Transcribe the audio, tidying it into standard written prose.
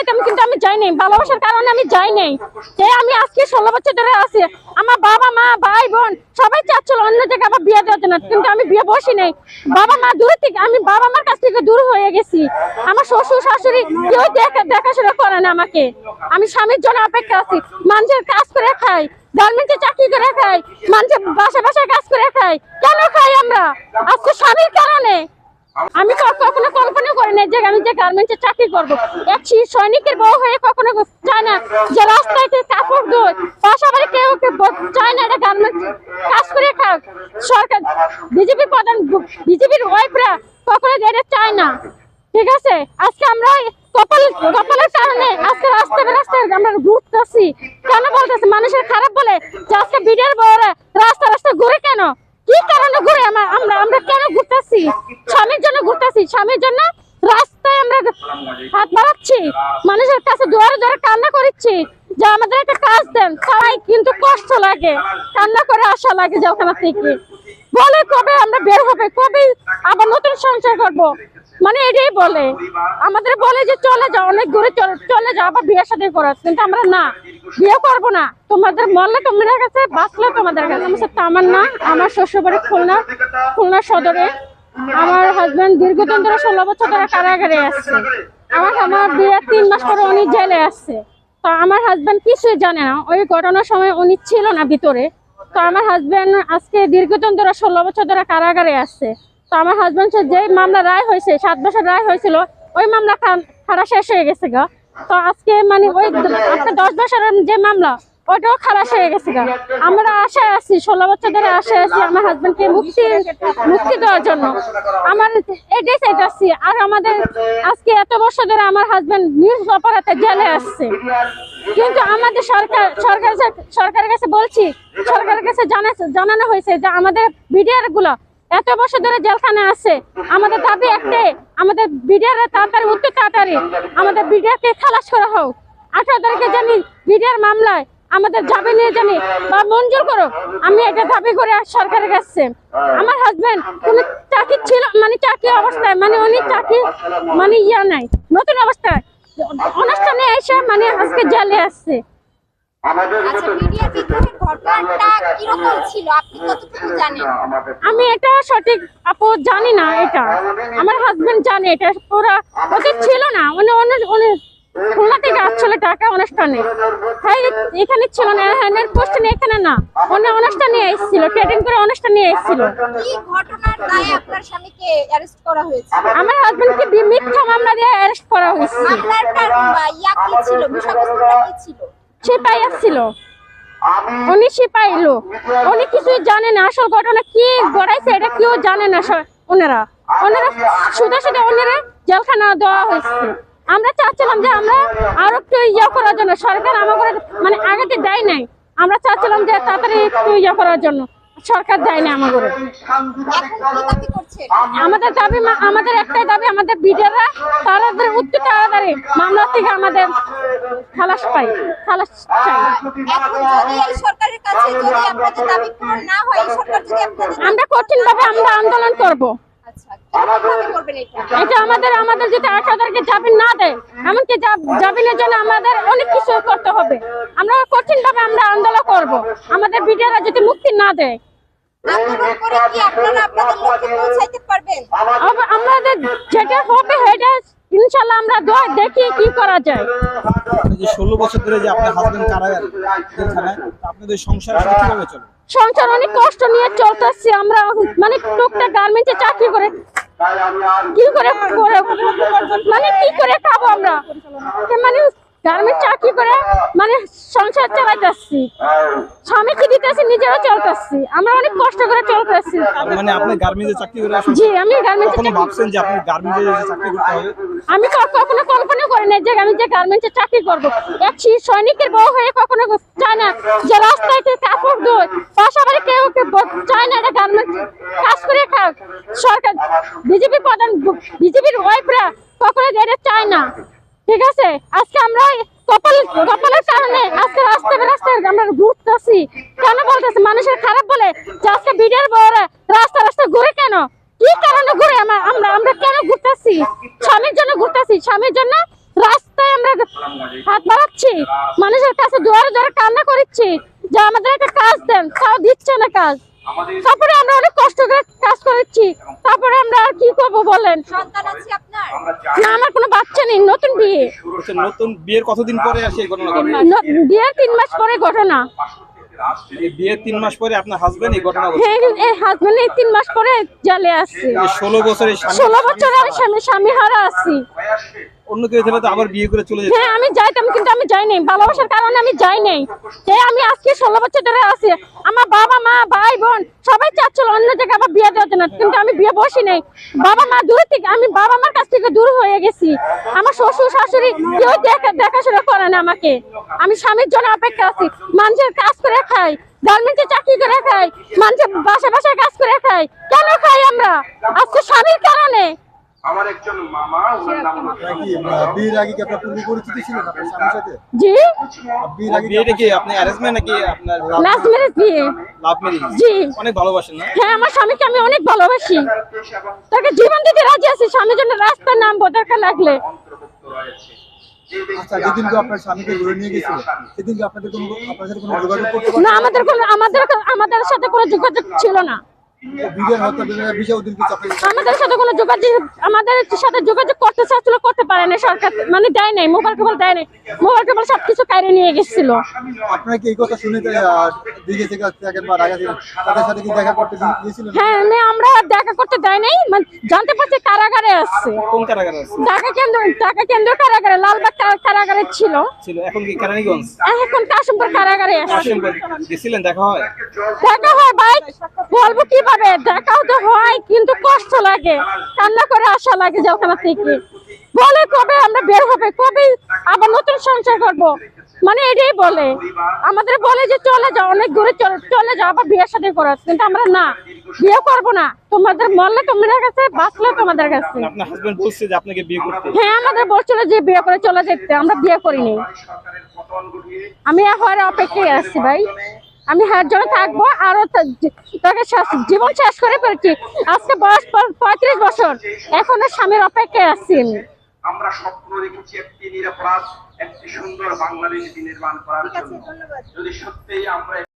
যাইতাম, কিন্তু আমি যাই নাই, ভালোবাসার কারণে আমি যাই নাই। আমি আজকে 16 বছর ধরে আছি। আমার বাবা মা ভাই বোন সবাই চাচ্ছিল অন্য জায়গায় আবার বিয়ে দেওয়ার জন্য, কিন্তু আমি বিয়ে বসি নাই। বাবা মা দূর থেকে, আমি বাবা মার কাছ থেকে দূর হয়ে গেছি। আমার শ্বশুর শাশুড়ি কেউ দেখাশোনা করে না আমাকে। আমি স্বামীর জন্য অপেক্ষা আছি। মানুষের কাজ করে খাই, গার্মেন্টে চাকরি করে খাই, মানুষের বাসায় কাজ করে খাই। কেন খাই আমরা? আজকে স্বামীর কারণে। আমি কখনো কল্পনা করি না যে আমি যে গার্মেন্টে চাকরি করবো। এক সৈনিকের বউ হয়ে কখনো চায় না যে রাস্তায় কাপড় ধোয়, পাশাপাশি কেউ চায় না এটা গার্মেন্টে কাজ করে খাক। সরকার বিজেপি প্রধান, বিজেপির ওয়াইফরা কখনো এটা চায় না। ঠিক আছে, আজকে আমরা কপালের কারণে আজকে রাস্তায় আমরা ঘুরতেছি। কেন বলতেছি? মানুষের খারাপ বলে যে আজকে বিডিআর বউরা রাস্তা ঘুরে কেন? কি কারণে ঘুরে? আমরা কেন ঘুরতেছি? স্বামীর জন্য ঘুরতেছি। স্বামীর জন্য রাস্তায় আমরা হাত বাড়াচ্ছি, মানুষের কাছে দুয়ারে কান্না করছি যে আমাদের একটা কাজ দেন। সবাই কিন্তু কষ্ট লাগে, কান্না করে আসা লাগে যে ওখানে থেকে বলে কবে আমরা বের হবে, কবে আবার নতুন সংসার করবো। মানে এটাই বলে, আমাদের বলে যে চলে যাও, অনেক দূরে চলে যাও, আবার বিয়ে শাদী করো। কিন্তু আমরা না, বিয়ে করবো না। তোমাদের মরলে তোমাদের কাছে, বাঁচলে তোমাদের কাছে। আমার না, আমার শ্বশুরবাড়ি খুলনা সদরে। আমার হাজবেন্ড দীর্ঘদিন ধরে 16 বছর ধরে কারাগারে আসছে। আমার বিয়ের 3 মাস পরে উনি জেলে আসছে। তো আমার হাজবেন্ড কিছুই জানে না, ওই ঘটনার সময় উনি ছিল না ভিতরে। তো আমার হাজবেন্ড আজকে দীর্ঘদিন ধরে 16 বছর ধরে কারাগারে আসছে। তো আমার হাজবেন্ড যে মামলা রায় হয়েছে, 7 বছর রায় হয়েছিল, ওই মামলা খারাপ শেষ হয়ে গেছে গা। তো আজকে মানে ওই আপনার 10 বছরের যে মামলা, ওটাও খালাস হয়ে গেছে গা। আমরা আশায় আছি, 16 বছর ধরে আশায় আছি আমার হাজবেন্ডকে মুক্তি দেওয়ার জন্য। আমার এটাই চাইতেছি। আর আমাদের আজকে এত বছর ধরে আমার হাজবেন্ড নিউজ অপরাধে জেলে আসছে, কিন্তু আমাদের সরকারের কাছে বলছি, সরকারের কাছে জানানো হয়েছে যে আমাদের বিডিআর গুলো এত বছর ধরে জেলখানে আছে। আমাদের দাবি একটাই, আমাদের বিডিআর তাড়াতাড়ি, উত্তর তাড়াতাড়ি আমাদের বিডিআরকে খালাস করা হোক। 18 তারিখে জানি বিডিআর মামলায় আমাদের জামিন নিয়ে জানি বা মঞ্জুর করো। আমি এটা দাবি করে সরকারের কাছে। আমার হাজবেন্ড কোনো চাকরি ছিল, মানে চাকরি অবস্থায়, মানে উনি চাকরি মানে ইয়া নাই, নতুন অবস্থায় অনুষ্ঠানে এসে মানে আজকে জেলে আসছে। আমি এটা সঠিক আপু জানি না, এটা আমার হাজবেন্ড জানে। এটা পুরো ওদের ছিল না, উনি খুলনা থেকে আসছিল টাকা অনুষ্ঠানে। হ্যাঁ, এখানে ছিল না, হ্যান্ডের পোস্ট নিয়ে এখানে না, অন্য অনুষ্ঠানে এসেছিল, ট্রেডিং করে অনুষ্ঠানে এসেছিল। আমার হাজবেন্ডকে মিথ্যা মামলা দিয়ে অ্যারেস্ট করা হয়েছে। সিপাই আসছিল, উনি সিপাই লোক, উনি কিছুই জানে না। আসল ঘটনা কি ঘটাইছে এটা কেউ জানে না। ওনারা শুধু ওনারা জেলখানা দেওয়া হয়েছে। আমরা চাচ্ছিলাম যে আমরা আরো একটু ইয়ে করার জন্য, সরকার আমাদের মানে আগেতে দেয় নাই। আমরা চাচ্ছিলাম যে তাড়াতাড়ি একটু ইয়ে করার জন্য, সরকার দেয় না আমাদের। আমাদের দাবি, আমাদের একটাই দাবি, আমাদের বিডিআররা তাড়াতাড়ি, উত্তর তাড়াতাড়ি মামলা থেকে আমাদের খালাস পাই, খালাস চাই। আমরা কঠিনভাবে আমরা আন্দোলন করব। এটা আমাদের যদি 18 তারিখে জামিন না দেয়, এমনকি জামিনের জন্য আমাদের অনেক কিছু করতে হবে। আমরা কঠিন ভাবে আমরা আন্দোলন করব, আমাদের বিডিআররা যদি মুক্তি না দেয়। আমাদের যেটা হবে সেটা ইনশাআল্লাহ আমরা দেখি কি করা যায়। 16 বছর ধরে যে আপনার হাজবেন্ড কারাগারে, আপনাদের সংসার কিভাবে চলে? সংসার অনেক কষ্ট নিয়ে চলতেছি আমরা, মানে টুকটাক গার্মেন্টে চাকরি করে কি করে খাবো আমরা, মানে গার্মেন্ট চাকরি করে মানে সংসার চালাইতেছি, স্বামীকে দিতেছি, নিজেরও চলতেছি। আমরা অনেক কষ্ট করে চলতেছি। মানে আপনি গার্মেন্টে চাকরি করে? জি, আমি গার্মেন্টে কখনো ভাবছেন যে আপনি গার্মেন্টে চাকরি করতে হবে? আমি কখনো কল্পনা করি না যে আমি যে গার্মেন্টে চাকরি করব। এক সৈনিকের বউ হয়ে কখনো চায় না যে রাস্তায় কাপড় ধোয়, পাশাপাশি কেউ চায় না এটা গার্মেন্ট কাজ করে খাক। সরকার বিজেপি প্রধান, বিজেপির ওয়াইফরা কখনো এটা চায় না। ঠিক আছে, আজকে আমরা কপালের কারণে আজকে রাস্তায় আমরা ঘুরতেছি। কেন বলতেছি? মানুষের খারাপ বলে যে আজকে বিডিআর বউরা রাস্তা ঘুরে কেন? কি কারণে ঘুরে? আমরা কেন ঘুরতেছি? স্বামীর জন্য ঘুরতেছি, স্বামীর জন্য রাস্তায় আমরা হাত বাড়াচ্ছি, মানুষের কাছে দুয়ারে দুয়ারে কান্না করছি যে আমাদের একটা কাজ দেন, তাও দিচ্ছে না কাজ। তারপরে আমরা অনেক কষ্ট করে কাজ করেছি, তারপরে আমরা আর কি করবো বলেন? সন্তান আছে আপনার? না, আমার কোনো বাচ্চা নেই, নতুন বিয়ে। আচ্ছা, নতুন বিয়ের কতদিন পরে আসে এই ঘটনা ঘটে? বিয়ের 3 মাস পরে ঘটনা। এই বিয়ের 3 মাস পরে আপনার হাজবেন্ড এই ঘটনা ঘটে? হ্যাঁ, এই হাজবেন্ড এই 3 মাস পরে জালে আসছে। 16 বছরের 16 বছর আমি স্বামী হারা আছি। অন্য কেউ ছেলে তো আবার বিয়ে করে চলে যেত। হ্যাঁ, আমি যাইতাম কিন্তু আমি যাই নাই, ভালোবাসার কারণে আমি যাই নাই। আমি আজকে 16 বছর ধরে আছি। আমার বাবা মা ভাই বোন সবাই চাচ্ছিল অন্য জায়গায় আবার বিয়ে দেওয়ার জন্য, কিন্তু আমি বিয়ে বসি নাই। বাবা মা দূর থেকে, আমি বাবা মার কাছ থেকে দূর হয়ে গেছি। আমার শ্বশুর শাশুড়ি কেউ দেখাশোনা করে না আমাকে। আমি স্বামীর জন্য অপেক্ষা আছি। মানুষের কাজ করে খাই, গার্মেন্টে চাকরি করে খাই, মানুষের বাসায় বাসায় কাজ করে খাই। কেন খাই আমরা? আজকে স্বামীর কারণে। আমার একজন মামা, ওনার নাম হলো বিয়ের আগে কি আপনার পূর্ব পরিচিতি ছিল আপনার স্বামীর সাথে? জি, বিয়ের আগে বিয়েটা কি আপনি অ্যারেঞ্জমেন্ট নাকি আপনার লাস্ট ম্যারেজ বিয়ে। Love marriage? জি। অনেক ভালোবাসেন না? হ্যাঁ, আমার স্বামীকে আমি অনেক ভালোবাসি, তাকে জীবন দিতে রাজি আছি। স্বামীর জন্য রাস্তায় নামবো দরকার লাগলে। অন্তর্ভুক্ত রয়েছে। আচ্ছা, যেদিন কি আপনার স্বামীকে ধরে নিয়ে গেছিল সেদিন কি আপনার সাথে কোনো যোগাযোগ করতে পারেন? না, আমাদের সাথে কোনো যোগাযোগ ছিল না। বিয়ের হত্যা বিভাগের বিষয় ওদিন কিছু আপনি আমাদের সাথে কোনো যোগাযোগ, আমাদের সাথে যোগাযোগ করতে চাচ্ছিল, করতে পারে না সরকার, মানে দেয় নাই, মোবাইল টোবাইল দেয় নাই। মোবাইল টোবাইল সবকিছু কাইরে নিয়ে গেছিল। আপনারা কি এই কথা শুনে দিকে থেকে থাকেন বা ঢাকা থেকে তাদের সাথে কি দেখা করতে গিয়েছিলেন? হ্যাঁ, আমরা দেখা করতে দেয় নাই, মানে জানতে পারছি কারাগারে আসছে। কোন কারাগারে আছে? ঢাকা কেন্দ্র কারাগারে, লালবাগ কারাগারে ছিল। এখন কি কেরানীগঞ্জ? এখন কাশিমপুর কারাগারে আসছে। কাশিমপুর গেছিলেন? দেখা হয়? দেখা হয় ভাই, বলবো কিভাবে? দেখাও তো হয়, কিন্তু কষ্ট লাগে, কান্না করে আসা লাগে যে ওখানে থেকে। বলে কবে আমরা বের হবে, কবে আবার নতুন সংসার করব, মানে এটাই বলে আমাদের। বলে যে চলে যাও, অনেক দূরে চলে যাও, আবার বিয়ের সাথে করো। কিন্তু আমরা না, বিয়ে করব না। তোমাদের মরলে তোমাদের কাছে, বাঁচলে তোমাদের কাছে। আপনার হাজবেন্ড বলছে যে আপনাকে বিয়ে করতে? হ্যাঁ, আমাদের বলছিল যে বিয়ে করে চলে যেতে, আমরা বিয়ে করিনি। আমি এখন অপেক্ষায় আছি ভাই, আমি হার জন্য থাকবো। আরো তাকে জীবন শেষ করে ফেলছি। আজকে বয়স 35 বছর, এখনো স্বামীর অপেক্ষায় আছি আমি। আমরা স্বপ্ন দেখেছি একটি নিরাপরাধ, একটি সুন্দর বাংলাদেশ নির্মাণ করার ঠিক আছে, জন্য। ধন্যবাদ। যদি সত্যিই আমরা